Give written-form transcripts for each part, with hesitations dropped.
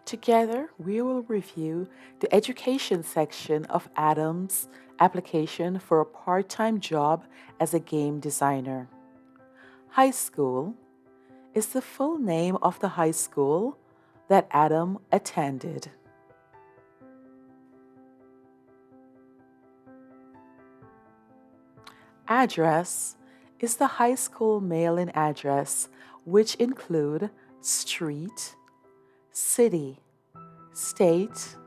Together, we will review the education section of Adam's application for a part time job as a game designer. High school is the full name of the high school that Adam attended. Address is the high school mailing address, which include street, city, state,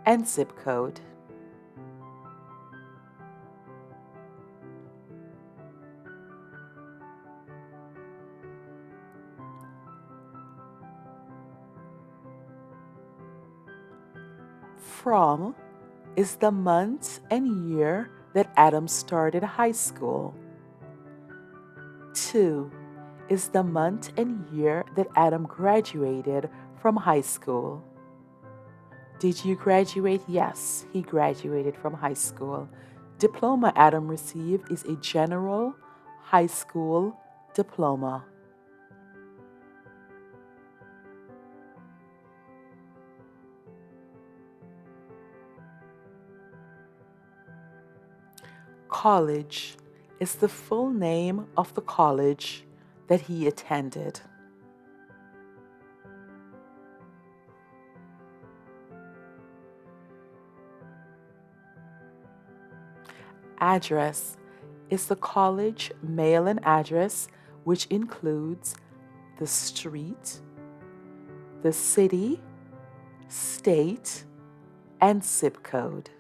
and zip code. From is the month and year that Adam started high school. To is the month and year that Adam graduated from high school. Did you graduate? Yes, he graduated from high school. Diploma Adam received is a general high school diploma. College is the full name of the college that he attended. Address is the college mail-in address, which includes the street, the city, state, and zip code.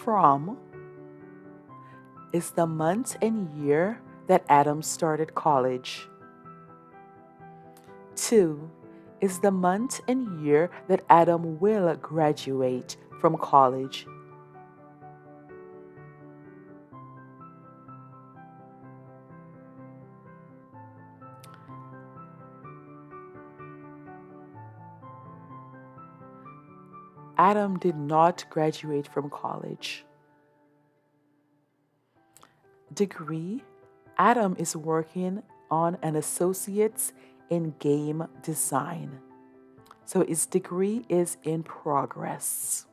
From is the month and year that Adam started college. To is the month and year that Adam will graduate from college. Adam did not graduate from college. Degree, Adam is working on an associate's in game design. So his degree is in progress.